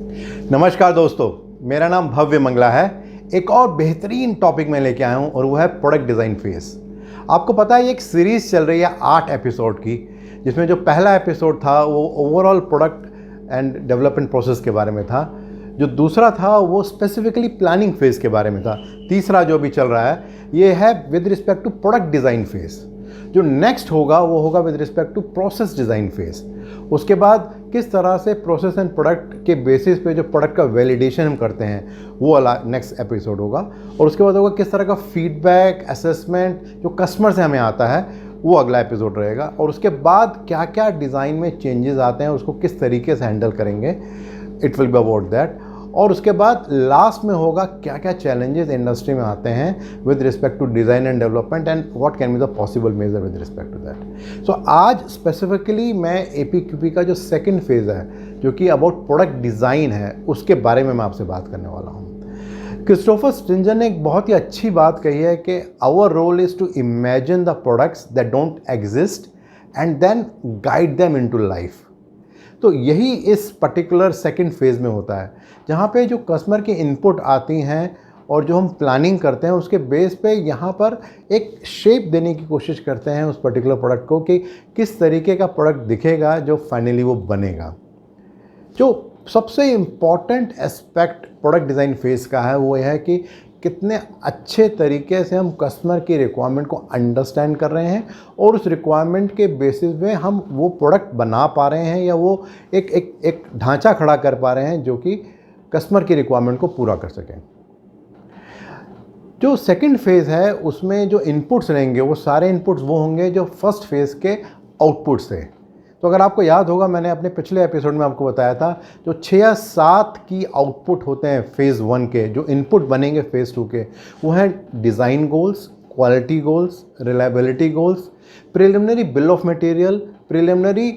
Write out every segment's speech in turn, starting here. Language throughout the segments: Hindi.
नमस्कार दोस्तों, मेरा नाम भव्य मंगला है। एक और बेहतरीन टॉपिक मैं लेके आया हूँ और वो है प्रोडक्ट डिज़ाइन फेज। आपको पता है ये एक सीरीज़ चल रही है 8 एपिसोड की, जिसमें जो पहला एपिसोड था वो overall product and development process के बारे में था। जो दूसरा था वो स्पेसिफिकली प्लानिंग फेज के बारे में था। तीसरा जो भी चल रहा है ये है with respect to product design phase. जो नेक्स्ट होगा वो होगा with respect to process design phase. उसके बाद किस तरह से प्रोसेस एंड प्रोडक्ट के बेसिस पे जो प्रोडक्ट का वैलिडेशन हम करते हैं वो वाला नेक्स्ट एपिसोड होगा। और उसके बाद होगा किस तरह का फीडबैक असेसमेंट जो कस्टमर से हमें आता है, वो अगला एपिसोड रहेगा। और उसके बाद क्या क्या डिज़ाइन में चेंजेस आते हैं उसको किस तरीके से हैंडल करेंगे, it will be about that. और उसके बाद लास्ट में होगा क्या क्या चैलेंजेस इंडस्ट्री में आते हैं with respect to design and development and what can be the possible major with respect to that. So आज स्पेसिफिकली मैं APQP का जो सेकंड फेज़ है जो कि अबाउट प्रोडक्ट डिज़ाइन है उसके बारे में मैं आपसे बात करने वाला हूँ। क्रिस्टोफर स्ट्रिंजर ने एक बहुत ही अच्छी बात कही है कि our role is to imagine the products that don't exist and then guide them into life. तो यही इस पर्टिकुलर सेकंड फेज़ में होता है, जहाँ पे जो कस्टमर की इनपुट आती हैं और जो हम प्लानिंग करते हैं उसके बेस पे यहाँ पर एक शेप देने की कोशिश करते हैं उस पर्टिकुलर प्रोडक्ट को कि किस तरीके का प्रोडक्ट दिखेगा जो फाइनली वो बनेगा। जो सबसे important aspect product design phase का है वो यह है कि कितने अच्छे तरीके से हम कस्टमर की रिक्वायरमेंट को अंडरस्टैंड कर रहे हैं और उस रिक्वायरमेंट के बेसिस पे हम वो प्रोडक्ट बना पा रहे हैं या वो एक ढांचा खड़ा कर पा रहे हैं जो कि कस्टमर की रिक्वायरमेंट को पूरा कर सकें। जो सेकंड फेज़ है उसमें जो इनपुट्स रहेंगे वो सारे इनपुट्स वो होंगे जो फर्स्ट फेज़ के आउटपुट से। तो अगर आपको याद होगा मैंने अपने पिछले एपिसोड में आपको बताया था जो 6 या 7 की आउटपुट होते हैं फेज़ 1 के, जो इनपुट बनेंगे फेज़ 2 के, वो हैं design goals, quality goals, reliability goals, preliminary bill of material, preliminary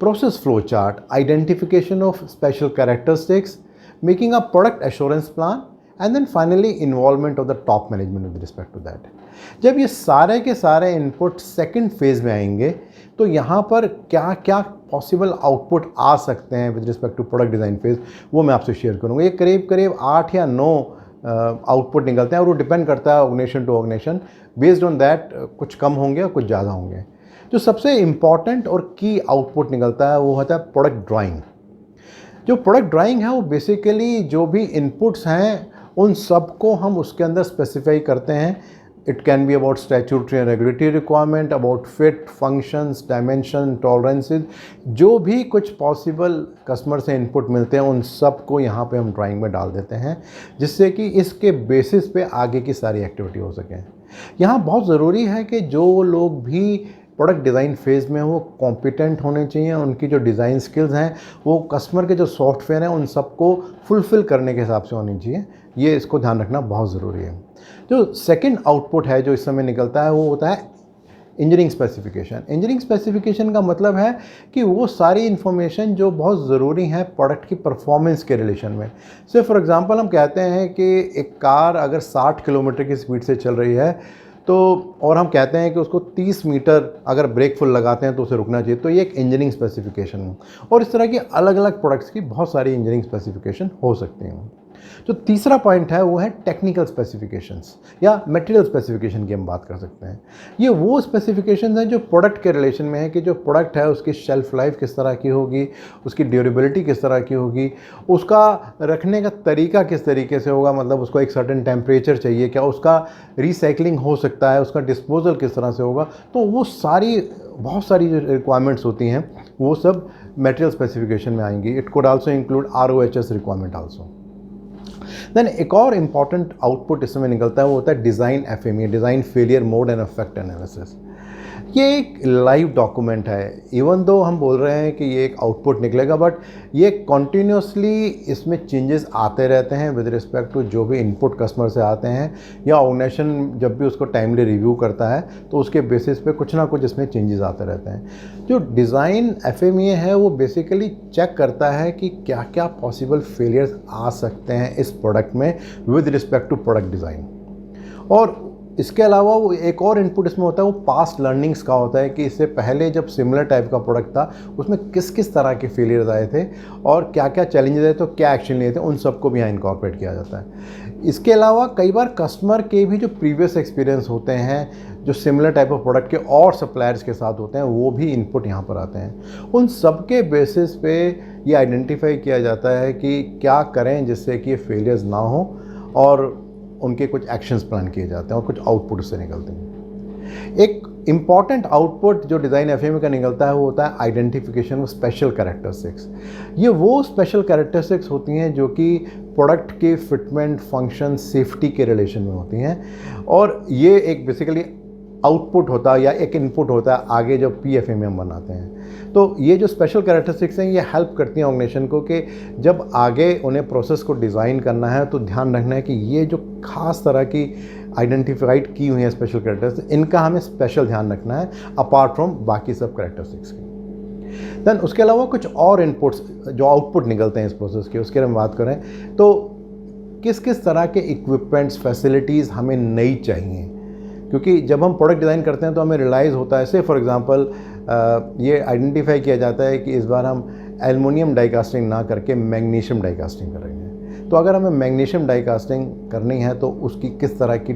process flow chart, identification of special characteristics, making a product assurance plan and then finally involvement of the top management with respect to that. जब ये सारे के सारे इनपुट सेकंड फेज़ में आएंगे तो यहाँ पर क्या क्या पॉसिबल आउटपुट आ सकते हैं with respect to product design phase, वो मैं आपसे शेयर करूँगा। ये करीब करीब 8 या 9 आउटपुट निकलते हैं और वो डिपेंड करता है organization to organization. Based on that कुछ कम होंगे और कुछ ज़्यादा होंगे। जो सबसे इम्पॉर्टेंट और की आउटपुट निकलता है वो होता है प्रोडक्ट ड्राइंग। जो प्रोडक्ट ड्राइंग है वो बेसिकली जो भी इनपुट्स हैं उन सबको हम उसके अंदर स्पेसिफाई करते हैं। It can be about statutory and regulatory requirement, about fit, functions, dimension, tolerances, जो भी कुछ पॉसिबल कस्टमर से इनपुट मिलते हैं उन सब को यहाँ पे हम ड्राइंग में डाल देते हैं, जिससे कि इसके बेसिस पे आगे की सारी एक्टिविटी हो सके। यहाँ बहुत ज़रूरी है कि जो लोग भी प्रोडक्ट डिज़ाइन फेज़ में वो कॉम्पिटेंट होने चाहिए, उनकी जो डिज़ाइन स्किल्स हैं वो कस्टमर के जो सॉफ्टवेयर हैं उन सबको फुलफ़िल करने के हिसाब से होनी चाहिए। ये इसको ध्यान रखना बहुत ज़रूरी है। जो सेकंड आउटपुट है जो इस समय निकलता है वो होता है इंजीनियरिंग स्पेसिफिकेशन। इंजीनियरिंग स्पेसिफिकेशन का मतलब है कि वो सारी इन्फॉर्मेशन जो बहुत ज़रूरी है प्रोडक्ट की परफॉर्मेंस के रिलेशन में। से फॉर एग्जांपल हम कहते हैं कि एक कार अगर 60 किलोमीटर की स्पीड से चल रही है तो और हम कहते हैं कि उसको 30 मीटर अगर ब्रेक फुल लगाते हैं तो उसे रुकना चाहिए, तो ये एक इंजीनियरिंग स्पेसिफिकेशन है। और इस तरह की अलग अलग प्रोडक्ट्स की बहुत सारी इंजीनियरिंग स्पेसिफिकेशन हो सकती हैं। जो तीसरा पॉइंट है वो है टेक्निकल स्पेसिफिकेशंस या मटेरियल स्पेसिफिकेशन की हम बात कर सकते हैं। ये वो स्पेसिफिकेशंस हैं जो प्रोडक्ट के रिलेशन में है कि जो प्रोडक्ट है उसकी शेल्फ लाइफ किस तरह की होगी, उसकी ड्यूरेबिलिटी किस तरह की होगी, उसका रखने का तरीका किस तरीके से होगा, मतलब उसको एक सर्टेन टेम्परेचर चाहिए, क्या उसका रिसाइकलिंग हो सकता है, उसका डिस्पोजल किस तरह से होगा। तो वो सारी बहुत सारी जो रिक्वायरमेंट्स होती हैं वो सब मटेरियल स्पेसिफिकेशन में आएंगी। It could also include ROHS requirement also. Then एक और इम्पॉर्टेंट आउटपुट इस समय निकलता है वो होता है design FME, design failure mode and effect analysis. ये एक लाइव डॉक्यूमेंट है। इवन दो हम बोल रहे हैं कि ये एक आउटपुट निकलेगा, बट ये कॉन्टीन्यूसली इसमें चेंजेस आते रहते हैं विद रिस्पेक्ट टू जो भी इनपुट कस्टमर से आते हैं या ऑर्गेनाइजेशन जब भी उसको टाइमली रिव्यू करता है तो उसके बेसिस पे कुछ ना कुछ इसमें चेंजेस आते रहते हैं। जो डिज़ाइन FME है वो बेसिकली चेक करता है कि क्या क्या पॉसिबल फेलियर्स आ सकते हैं इस प्रोडक्ट में with respect to product design. और इसके अलावा वो एक और इनपुट इसमें होता है, वो पास्ट लर्निंग्स का होता है कि इससे पहले जब सिमिलर टाइप का प्रोडक्ट था उसमें किस किस तरह के फेलियर्स आए थे और क्या क्या चैलेंजेस आए, तो क्या एक्शन लिए थे, उन सबको भी यहाँ इनकॉर्पोरेट किया जाता है। इसके अलावा कई बार कस्टमर के भी जो प्रीवियस एक्सपीरियंस होते हैं, जो सिमिलर टाइप ऑफ प्रोडक्ट के और सप्लायर्स के साथ होते हैं, वो भी इनपुट यहाँ पर आते हैं। उन सब के बेसिस पे ये आइडेंटिफाई किया जाता है कि क्या करें जिससे कि ये फेलियर्स ना हो, और उनके कुछ एक्शंस प्लान किए जाते हैं और कुछ आउटपुट से निकलते हैं। एक इम्पॉर्टेंट आउटपुट जो डिज़ाइन एफएमई का निकलता है वो होता है आइडेंटिफिकेशन ऑफ स्पेशल कैरेक्टरिस्टिक्स। ये वो स्पेशल कैरेक्टरिस्टिक्स होती हैं जो कि प्रोडक्ट के फिटमेंट, फंक्शन, सेफ्टी के रिलेशन में होती हैं, और ये एक बेसिकली आउटपुट होता है या एक इनपुट होता है आगे जब PFMEA हम बनाते हैं। तो ये जो स्पेशल कैरेक्टरिस्टिक्स हैं ये हेल्प करती हैं ऑर्गेनाइजेशन को कि जब आगे उन्हें प्रोसेस को डिज़ाइन करना है तो ध्यान रखना है कि ये जो खास तरह की आइडेंटिफाइड की हुई हैं स्पेशल कैरेक्टरिस्टिक्स, इनका हमें स्पेशल ध्यान रखना है अपार्ट फ्रॉम बाकी सब कैरेक्टरिस्टिक्स के। दैन उसके अलावा कुछ और इनपुट्स जो आउटपुट निकलते हैं इस प्रोसेस के, उसके बारे में बात करें तो किस किस तरह के इक्विपमेंट्स, फैसिलिटीज़ हमें नई चाहिए, क्योंकि जब हम प्रोडक्ट डिज़ाइन करते हैं तो हमें रियलाइज़ होता है, से फॉर एग्जांपल ये आइडेंटिफाई किया जाता है कि इस बार हम एल्युमिनियम डाई कास्टिंग ना करके मैग्नीशियम डाई कास्टिंग करेंगे। तो अगर हमें मैग्नीशियम डाई कास्टिंग करनी है तो उसकी किस तरह की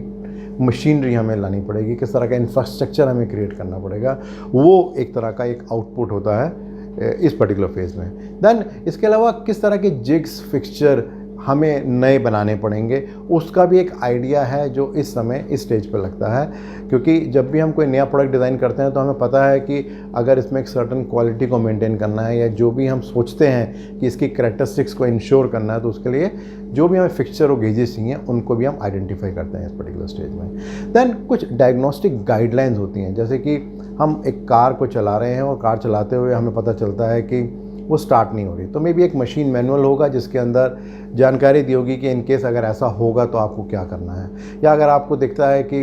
मशीनरी हमें लानी पड़ेगी, किस तरह का इंफ्रास्ट्रक्चर हमें क्रिएट करना पड़ेगा, वो एक तरह का एक आउटपुट होता है इस पर्टिकुलर फेज़ में। दैन इसके अलावा किस तरह के जिग्स, फिक्सचर हमें नए बनाने पड़ेंगे, उसका भी एक आइडिया है जो इस समय इस स्टेज पर लगता है, क्योंकि जब भी हम कोई नया प्रोडक्ट डिज़ाइन करते हैं तो हमें पता है कि अगर इसमें एक सर्टन क्वालिटी को मेंटेन करना है या जो भी हम सोचते हैं कि इसकी कैरेक्टरिस्टिक्स को इंश्योर करना है, तो उसके लिए जो भी हमें फिक्सचर और गेजेस चाहिए उनको भी हम आइडेंटिफाई करते हैं इस पर्टिकुलर स्टेज में। दैन कुछ डायग्नोस्टिक गाइडलाइंस होती हैं, जैसे कि हम एक कार को चला रहे हैं और कार चलाते हुए हमें पता चलता है कि वो स्टार्ट नहीं हो रही, तो मे बी एक मशीन मैनुअल होगा जिसके अंदर जानकारी दी होगी कि इन केस अगर ऐसा होगा तो आपको क्या करना है, या अगर आपको दिखता है कि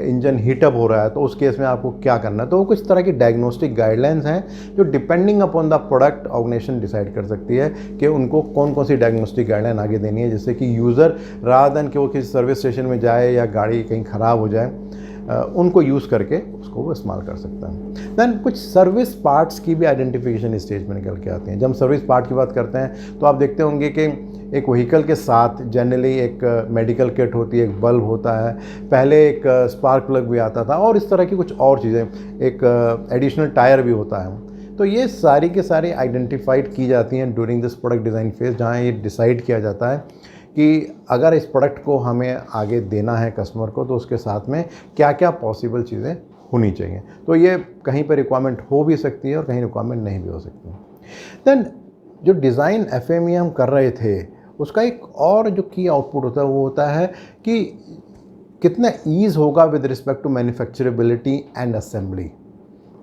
इंजन हीटअप हो रहा है तो उस केस में आपको क्या करना है। तो वो कुछ तरह की डायग्नोस्टिक गाइडलाइंस हैं जो depending upon the product organization decide कर सकती है कि उनको कौन कौन सी डायग्नोस्टिक गाइडलाइन आगे देनी है, जिससे कि यूज़र रादर देन कि वो किसी सर्विस स्टेशन में जाए या गाड़ी कहीं ख़राब हो जाए, उनको यूज़ करके उसको वो इस्तेमाल कर सकता है। दैन कुछ सर्विस पार्ट्स की भी आइडेंटिफिकेशन स्टेज में निकल के आते हैं। जब हम सर्विस पार्ट की बात करते हैं तो आप देखते होंगे कि एक व्हीकल के साथ जनरली एक मेडिकल किट होती है, एक बल्ब होता है, पहले एक स्पार्क प्लग भी आता था और इस तरह की कुछ और चीज़ें, एक एडिशनल टायर भी होता है। तो ये सारी के सारी आइडेंटिफाइड की जाती हैं during this product design phase, जहाँ ये डिसाइड किया जाता है कि अगर इस प्रोडक्ट को हमें आगे देना है कस्टमर को तो उसके साथ में क्या क्या पॉसिबल चीज़ें होनी चाहिए। तो ये कहीं पर रिक्वायरमेंट हो भी सकती है और कहीं रिक्वायरमेंट नहीं भी हो सकती है। दैन जो डिज़ाइन एफएमई हम कर रहे थे उसका एक और जो की आउटपुट होता है वो होता है कि कितना ईज़ होगा with respect to manufacturability and assembly.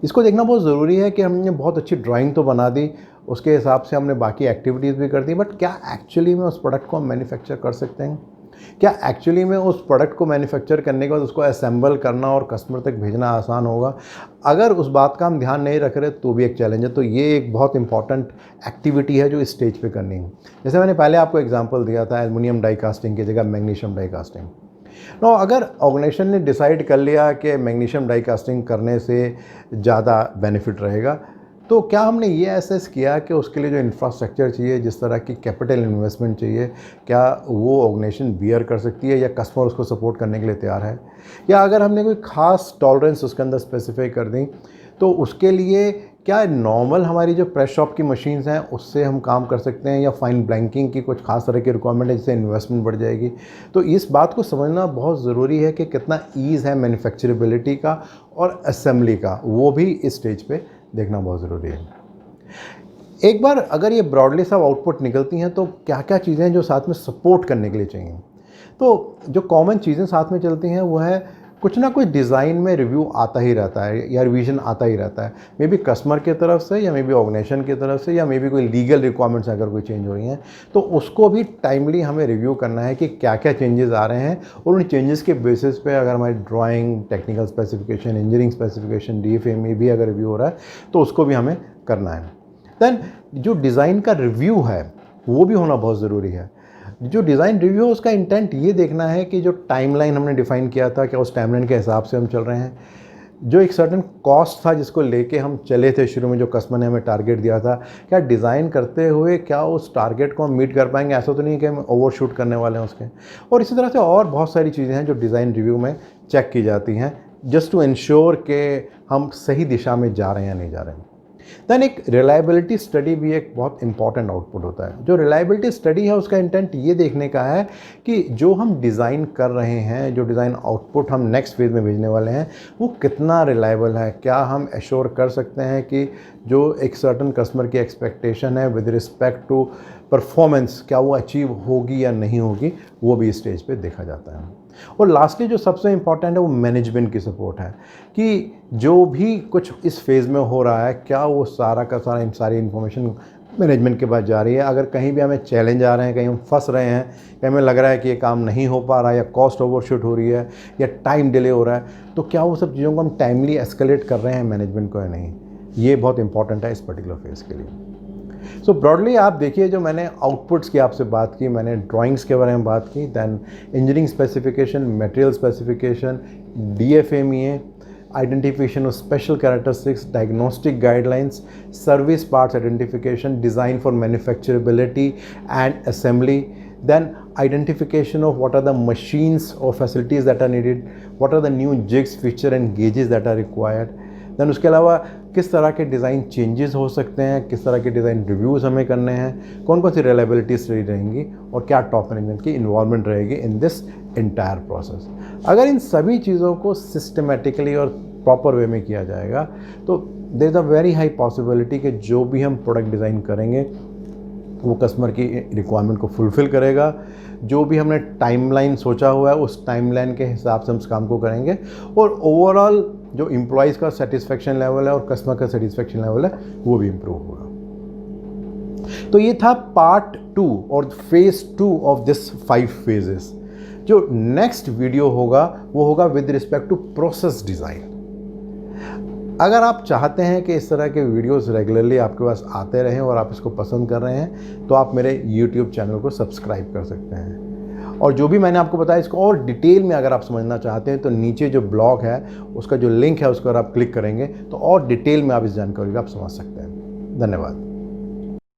इसको देखना बहुत ज़रूरी है कि हमने बहुत अच्छी ड्राइंग तो बना दी, उसके हिसाब से हमने बाकी एक्टिविटीज़ भी कर दी, बट क्या एक्चुअली में उस प्रोडक्ट को हम मैन्युफैक्चर कर सकते हैं? क्या एक्चुअली में उस प्रोडक्ट को मैन्युफैक्चर करने के बाद उसको असेंबल करना और कस्टमर तक भेजना आसान होगा? अगर उस बात का हम ध्यान नहीं रख रहे तो भी एक चैलेंज है। तो ये एक बहुत इंपॉर्टेंट एक्टिविटी है जो इस स्टेज पे करनी है। जैसे मैंने पहले आपको एग्जांपल दिया था एल्युमिनियम डाई कास्टिंग की जगह मैग्नीशियम डाई कास्टिंग। नो, अगर ऑर्गेनाइजेशन ने डिसाइड कर लिया कि मैग्नीशियम डाई कास्टिंग करने से ज़्यादा बेनिफिट रहेगा, तो क्या हमने ये असेस किया कि उसके लिए जो इंफ्रास्ट्रक्चर चाहिए, जिस तरह की कैपिटल इन्वेस्टमेंट चाहिए, क्या वो ऑर्गेनाइजेशन बियर कर सकती है या कस्टमर उसको सपोर्ट करने के लिए तैयार है? या अगर हमने कोई ख़ास टॉलरेंस उसके अंदर स्पेसिफाई कर दी तो उसके लिए क्या नॉर्मल हमारी जो प्रेस शॉप की मशीन्स हैं उससे हम काम कर सकते हैं, या फाइन ब्लैंकिंग की कुछ खास तरह की रिक्वायरमेंट है जिससे इन्वेस्टमेंट बढ़ जाएगी? तो इस बात को समझना बहुत ज़रूरी है कि कितना ईज़ है मैन्युफैक्चरेबिलिटी का और असेंबली का, वो भी इस स्टेज पे देखना बहुत ज़रूरी है। एक बार अगर ये ब्रॉडली सब आउटपुट निकलती हैं तो क्या क्या चीज़ें हैं जो साथ में सपोर्ट करने के लिए चाहिए? तो जो कॉमन चीज़ें साथ में चलती हैं वो है कुछ ना कुछ डिज़ाइन में रिव्यू आता ही रहता है या रिवीजन आता ही रहता है, मे बी कस्टमर की तरफ से या मे बी ऑर्गेनाइजेशन की तरफ से, या मे बी कोई लीगल रिक्वायरमेंट्स अगर कोई चेंज हो रही हैं तो उसको भी टाइमली हमें रिव्यू करना है कि क्या क्या चेंजेस आ रहे हैं, और उन चेंजेस के बेसिस पे अगर हमारी drawing, technical specification, engineering specification, DFA भी अगर रिव्यू हो रहा है तो उसको भी हमें करना है। दैन जो डिज़ाइन का रिव्यू है वो भी होना बहुत ज़रूरी है। जो डिज़ाइन रिव्यू है उसका इंटेंट ये देखना है कि जो टाइमलाइन हमने डिफ़ाइन किया था क्या उस टाइमलाइन के हिसाब से हम चल रहे हैं, जो एक सर्टेन कॉस्ट था जिसको लेके हम चले थे शुरू में, जो कस्टमर ने हमें टारगेट दिया था, क्या डिज़ाइन करते हुए क्या उस टारगेट को हम मीट कर पाएंगे, ऐसा तो नहीं है कि हम ओवरशूट करने वाले हैं उसके। और इसी तरह से और बहुत सारी चीज़ें हैं जो डिज़ाइन रिव्यू में चेक की जाती हैं जस्ट टू इंश्योर कि हम सही दिशा में जा रहे हैं या नहीं जा रहे हैं। दैन एक रिलायबिलिटी स्टडी भी एक बहुत इंपॉर्टेंट आउटपुट होता है। जो रिलायबिलिटी स्टडी है उसका इंटेंट ये देखने का है कि जो हम डिज़ाइन कर रहे हैं, जो डिज़ाइन आउटपुट हम नेक्स्ट फेज़ में भेजने वाले हैं, वो कितना रिलायबल है। क्या हम एश्योर कर सकते हैं कि जो एक सर्टन कस्टमर की एक्सपेक्टेशन है विद रिस्पेक्ट टू परफॉर्मेंस, क्या वो अचीव होगी या नहीं होगी, वो भी स्टेज पे देखा जाता है। और लास्टली जो सबसे इम्पॉर्टेंट है वो मैनेजमेंट की सपोर्ट है कि जो भी कुछ इस फेज़ में हो रहा है क्या वो सारा का सारा सारी इन्फॉर्मेशन मैनेजमेंट के पास जा रही है। अगर कहीं भी हमें चैलेंज आ रहे हैं, कहीं हम फंस रहे हैं, कि हमें लग रहा है कि ये काम नहीं हो पा रहा है या कॉस्ट ओवरशूट हो रही है या टाइम डिले हो रहा है, तो क्या वो सब चीज़ों को हम टाइमली एस्केलेट कर रहे हैं मैनेजमेंट को या नहीं, ये बहुत इंपॉर्टेंट है इस पर्टिकुलर फेज़ के लिए। सो ब्रॉडली आप देखिए, जो मैंने आउटपुट्स की आपसे बात की, मैंने ड्राइंग्स के बारे में बात की, then engineering specification, material specification, DFMEA, identification of special characteristics, diagnostic guidelines, service parts identification, design for manufacturability and assembly, then identification of what are the machines or facilities that are needed, what are the new jigs, feature and gauges that are required, then उसके अलावा किस तरह के डिज़ाइन चेंजेस हो सकते हैं, किस तरह के डिज़ाइन रिव्यूज़ हमें करने हैं, कौन कौन सी रिलायबिलिटी स्टडी रहेंगी और क्या टॉप मैनेजमेंट की इन्वॉल्वमेंट रहेगी इन दिस एंटायर प्रोसेस। अगर इन सभी चीज़ों को सिस्टमेटिकली और प्रॉपर वे में किया जाएगा तो there is a very high possibility कि जो भी हम प्रोडक्ट डिज़ाइन करेंगे वो कस्टमर की रिक्वायरमेंट को फुलफ़िल करेगा। जो भी हमने टाइमलाइन सोचा हुआ है उस टाइमलाइन के हिसाब से हम उस काम को करेंगे और ओवरऑल जो एम्प्लॉइज़ का सेटिस्फेक्शन लेवल है और कस्टमर का सेटिस्फेक्शन लेवल है वो भी इम्प्रूव होगा। तो ये था पार्ट 2 और फेज़ 2 ऑफ दिस 5 फेजेस। जो नेक्स्ट वीडियो होगा वो होगा with respect to process design. अगर आप चाहते हैं कि इस तरह के वीडियोस रेगुलरली आपके पास आते रहें और आप इसको पसंद कर रहे हैं तो आप मेरे YouTube चैनल को सब्सक्राइब कर सकते हैं। और जो भी मैंने आपको बताया इसको और डिटेल में अगर आप समझना चाहते हैं तो नीचे जो ब्लॉग है उसका जो लिंक है उसको अगर आप क्लिक करेंगे तो और डिटेल में आप इस जानकारी को आप समझ सकते हैं। धन्यवाद।